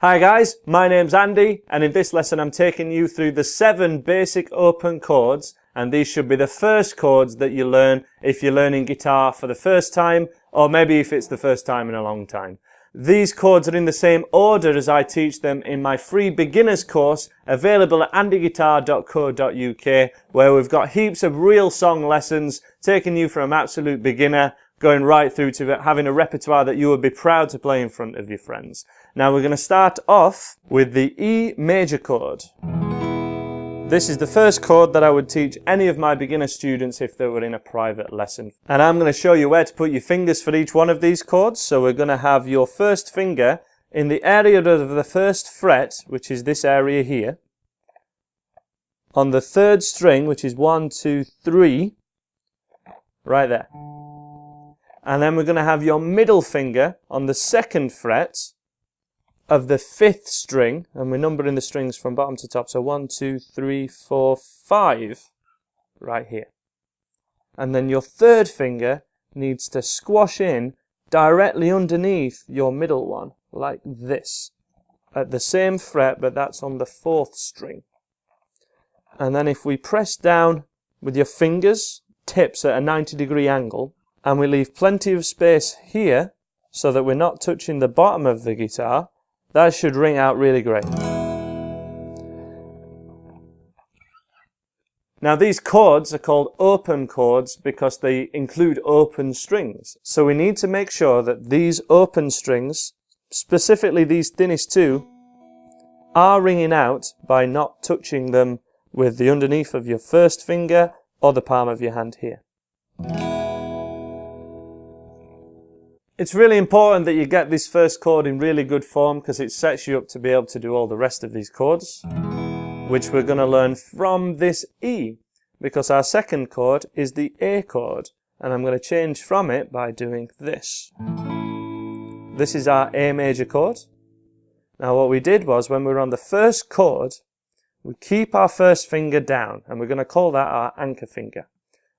Hi guys, my name's Andy, and in this lesson I'm taking you through the 7 basic open chords, and these should be the first chords that you learn if you're learning guitar for the first time, or maybe if it's the first time in a long time. These chords are in the same order as I teach them in my free beginners course available at andyguitar.co.uk, where we've got heaps of real song lessons taking you from absolute beginner going right through to having a repertoire that you would be proud to play in front of your friends. Now we're going to start off with the E major chord. This is the first chord that I would teach any of my beginner students if they were in a private lesson. And I'm going to show you where to put your fingers for each one of these chords. So we're going to have your first finger in the area of the first fret, which is this area here, on the 3rd string, which is 1, 2, 3, right there. And then we're going to have your middle finger on the 2nd fret of the 5th string, and we're numbering the strings from bottom to top, so 1, 2, 3, 4, 5, right here. And then your 3rd finger needs to squash in directly underneath your middle one, like this, at the same fret, but that's on the 4th string. And then if we press down with your fingers, tips at a 90-degree angle, and we leave plenty of space here so that we're not touching the bottom of the guitar, that should ring out really great. Now these chords are called open chords because they include open strings. So we need to make sure that these open strings, specifically these thinnest 2, are ringing out by not touching them with the underneath of your first finger or the palm of your hand here. It's really important that you get this first chord in really good form because it sets you up to be able to do all the rest of these chords, which we're going to learn from this E, because our second chord is the A chord, and I'm going to change from it by doing this. This is our A major chord. Now what we did was, when we were on the first chord, we keep our first finger down, and we're going to call that our anchor finger,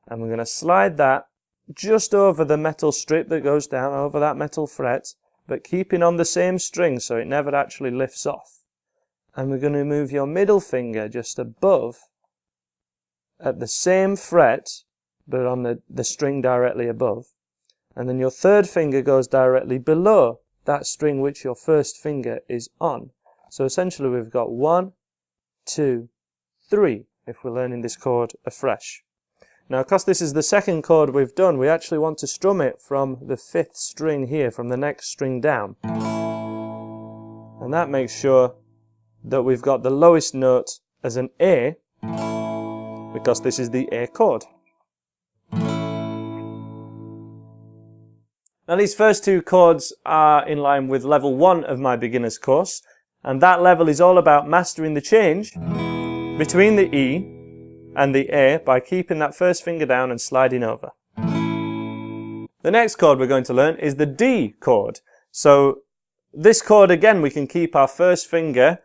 and we're going to slide that just over the metal strip that goes down over that metal fret, but keeping on the same string so it never actually lifts off. And we're going to move your middle finger just above at the same fret, but on the string directly above. And then your 3rd finger goes directly below that string which your first finger is on. So essentially we've got 1, 2, 3 if we're learning this chord afresh. Now, because this is the second chord we've done, we actually want to strum it from the 5th string here, from the next string down. And that makes sure that we've got the lowest note as an A, because this is the A chord. Now, these first 2 chords are in line with level 1 of my beginner's course, and that level is all about mastering the change between the E and the A by keeping that first finger down and sliding over. The next chord we're going to learn is the D chord. So this chord, again, we can keep our first finger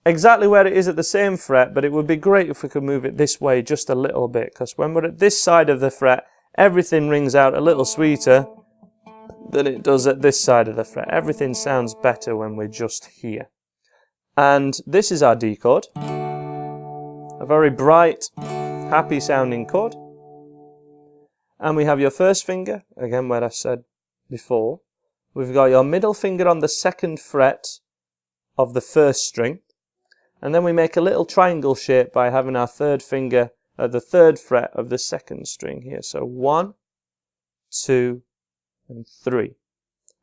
exactly where it is at the same fret, but it would be great if we could move it this way just a little bit, because when we're at this side of the fret, everything rings out a little sweeter than it does at this side of the fret. Everything sounds better when we're just here. And this is our D chord. A very bright, happy sounding chord. And we have your first finger, again where I said before. We've got your middle finger on the 2nd fret of the 1st string. And then we make a little triangle shape by having our 3rd finger at the 3rd fret of the 2nd string here. So 1, 2, and 3.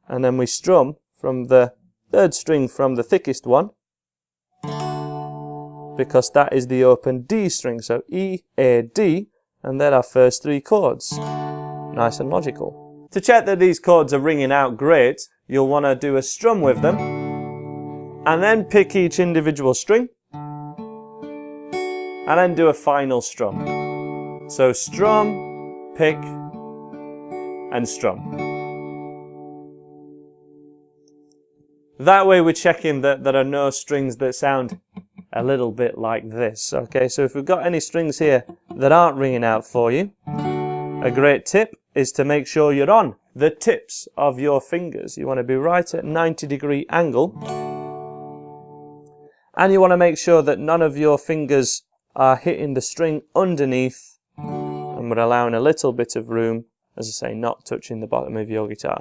And then we strum from the 3rd string from the thickest one, because that is the open D string. So E, A, D, and they're our first 3 chords. Nice and logical. To check that these chords are ringing out great, you'll want to do a strum with them, and then pick each individual string, and then do a final strum. So strum, pick, and strum. That way we're checking that there are no strings that sound a little bit like this. Okay, so if we've got any strings here that aren't ringing out for you, a great tip is to make sure you're on the tips of your fingers. You want to be right at 90-degree angle And you want to make sure that none of your fingers are hitting the string underneath, and we're allowing a little bit of room, as I say, not touching the bottom of your guitar.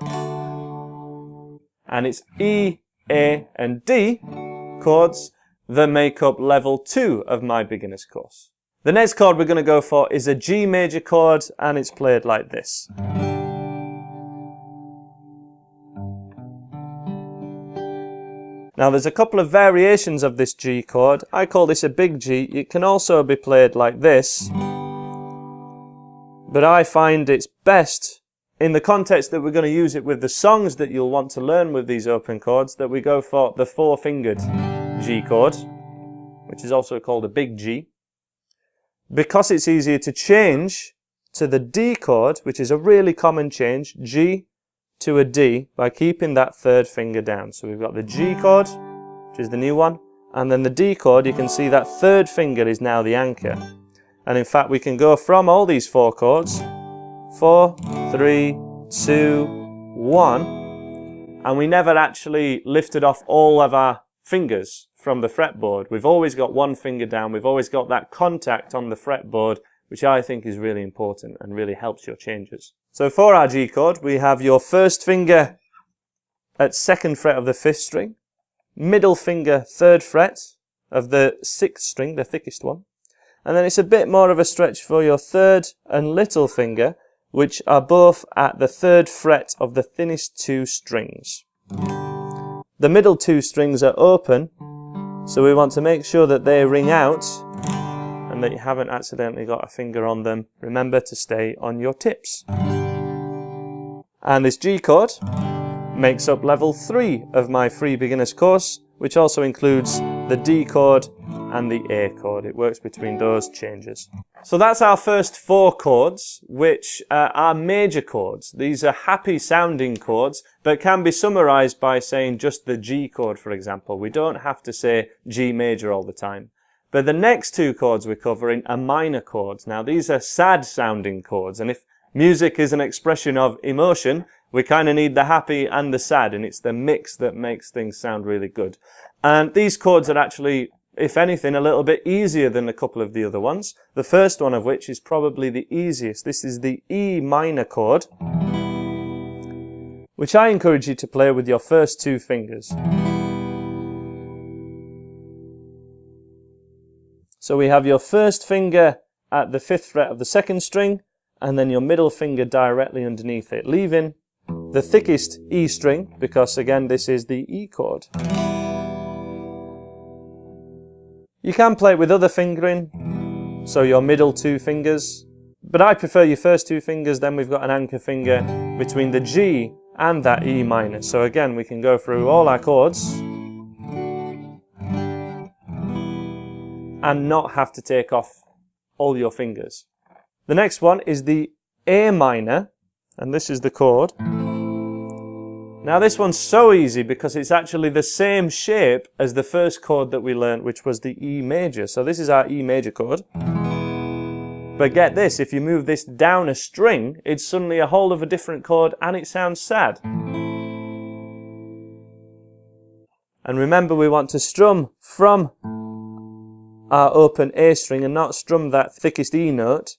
And it's E, A and D chords that make up level 2 of my beginner's course. The next chord we're going to go for is a G major chord, and it's played like this. Now there's a couple of variations of this G chord. I call this a big G. It can also be played like this, but I find it's best in the context that we're going to use it with the songs that you'll want to learn with these open chords, that we go for the 4-fingered G chord, which is also called a big G, because it's easier to change to the D chord, which is a really common change, G to a D, by keeping that 3rd finger down. So we've got the G chord, which is the new one, and then the D chord. You can see that 3rd finger is now the anchor. And in fact, we can go from all these 4 chords, 4, 3, 2, 1, and we never actually lifted off all of our fingers from the fretboard. We've always got 1 finger down. We've always got that contact on the fretboard, which I think is really important and really helps your changes. So for our G chord, we have your 1st finger at 2nd fret of the 5th string, middle finger 3rd fret of the 6th string, the thickest one, and then it's a bit more of a stretch for your 3rd and little finger, which are both at the 3rd fret of the thinnest 2 strings. The middle 2 strings are open, so we want to make sure that they ring out and that you haven't accidentally got a finger on them. Remember to stay on your tips. And this G chord makes up level 3 of my free beginners course, which also includes the D chord and the A chord. It works between those changes. So that's our first 4 chords, which are major chords. These are happy sounding chords, but can be summarized by saying just the G chord, for example. We don't have to say G major all the time. But the next 2 chords we're covering are minor chords. Now these are sad sounding chords, and if music is an expression of emotion, we kind of need the happy and the sad, and it's the mix that makes things sound really good. And these chords are actually, if anything, a little bit easier than a couple of the other ones. The first one of which is probably the easiest. This is the E minor chord, which I encourage you to play with your first 2 fingers. So we have your 1st finger at the 5th fret of the 2nd string, and then your middle finger directly underneath it, leaving the thickest E string, because again this is the E chord. You can play it with other fingering, so your middle 2 fingers, but I prefer your first 2 fingers. Then we've got an anchor finger between the G and that E minor. So again, we can go through all our chords and not have to take off all your fingers. The next one is the A minor, and this is the chord. Now this one's so easy because it's actually the same shape as the first chord that we learned, which was the E major. So this is our E major chord. But get this, if you move this down a string, it's suddenly a whole of a different chord and it sounds sad. And remember, we want to strum from our open A string and not strum that thickest E note,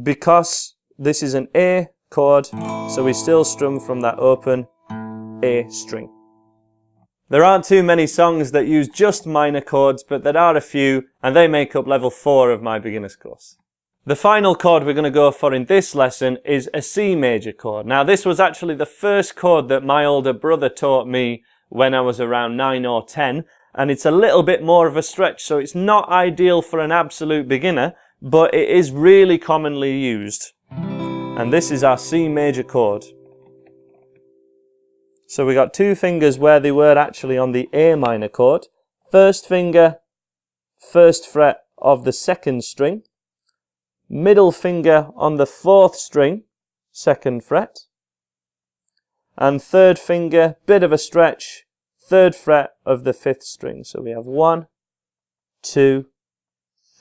because this is an A chord, so we still strum from that open A string. There aren't too many songs that use just minor chords, but there are a few, and they make up level 4 of my beginner's course. The final chord we're going to go for in this lesson is a C major chord. Now this was actually the first chord that my older brother taught me when I was around 9 or 10, and it's a little bit more of a stretch, so it's not ideal for an absolute beginner, but it is really commonly used. And this is our C major chord. So we got 2 fingers where they were actually on the A minor chord. First finger, 1st fret of the 2nd string. Middle finger on the 4th string, 2nd fret. And 3rd finger, bit of a stretch, 3rd fret of the 5th string. So we have 1, 2,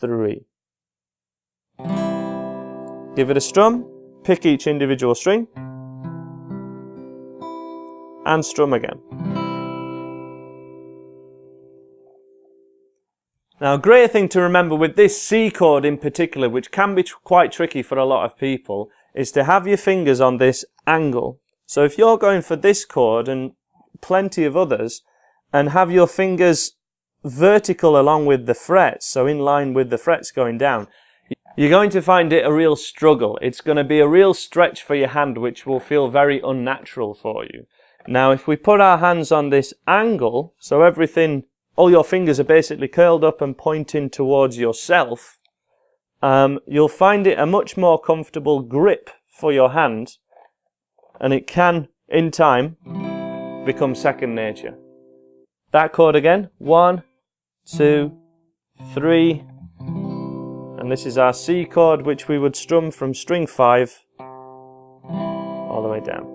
3. Give it a strum, pick each individual string, and strum again. Now, a great thing to remember with this C chord in particular, which can be quite tricky for a lot of people, is to have your fingers on this angle. So if you're going for this chord and plenty of others, and have your fingers vertical along with the frets, so in line with the frets going down, you're going to find it a real struggle. It's going to be a real stretch for your hand, which will feel very unnatural for you. Now, if we put our hands on this angle, so all your fingers are basically curled up and pointing towards yourself, you'll find it a much more comfortable grip for your hand, and it can, in time, become second nature. That chord again, 1, 2, 3, and this is our C chord, which we would strum from string 5 all the way down.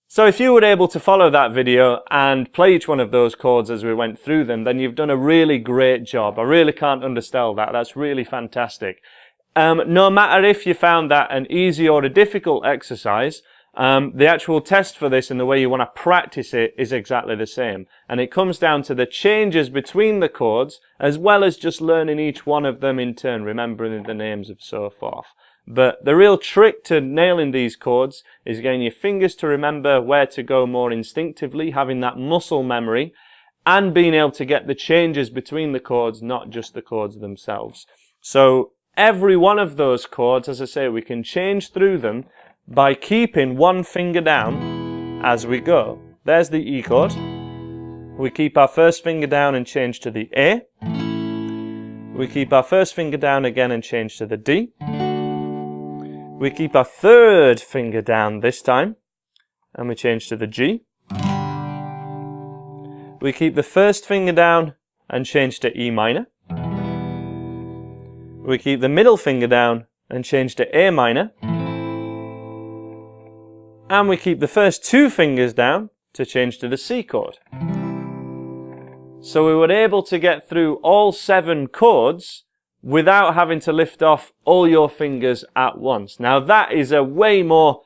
So if you were able to follow that video and play each one of those chords as we went through them, then you've done a really great job. I really can't undersell that. That's really fantastic. No matter if you found that an easy or a difficult exercise, the actual test for this and the way you want to practice it is exactly the same. And it comes down to the changes between the chords, as well as just learning each one of them in turn, remembering the names and so forth. But the real trick to nailing these chords is getting your fingers to remember where to go more instinctively, having that muscle memory, and being able to get the changes between the chords, not just the chords themselves. So every one of those chords, as I say, we can change through them by keeping one finger down as we go. There's the E chord. We keep our first finger down and change to the A. We keep our first finger down again and change to the D. We keep our third finger down this time and we change to the G. We keep the first finger down and change to E minor. We keep the middle finger down and change to A minor. And we keep the first two fingers down to change to the C chord. So we were able to get through all 7 chords without having to lift off all your fingers at once. Now that is a way more,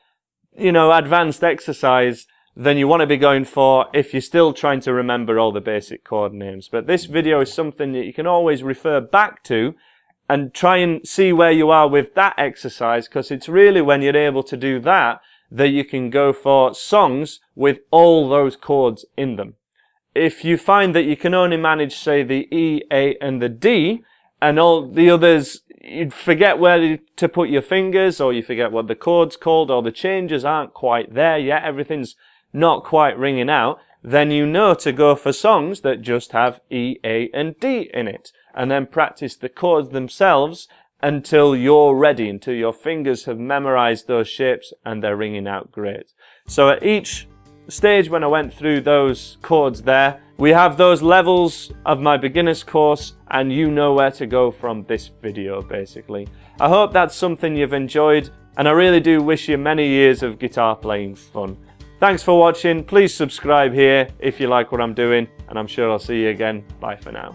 advanced exercise than you want to be going for if you're still trying to remember all the basic chord names. But this video is something that you can always refer back to and try and see where you are with that exercise, because it's really when you're able to do that that you can go for songs with all those chords in them. If you find that you can only manage, say, the E, A and the D, and all the others, you forget where to put your fingers, or you forget what the chord's called, or the changes aren't quite there yet, everything's not quite ringing out, then you know to go for songs that just have E, A and D in it, and then practice the chords themselves until you're ready, until your fingers have memorized those shapes and they're ringing out great. So at each stage when I went through those chords there, we have those levels of my beginner's course, and you know where to go from this video basically. I hope that's something you've enjoyed, and I really do wish you many years of guitar playing fun. Thanks for watching. Please subscribe here if you like what I'm doing, and I'm sure I'll see you again. Bye for now.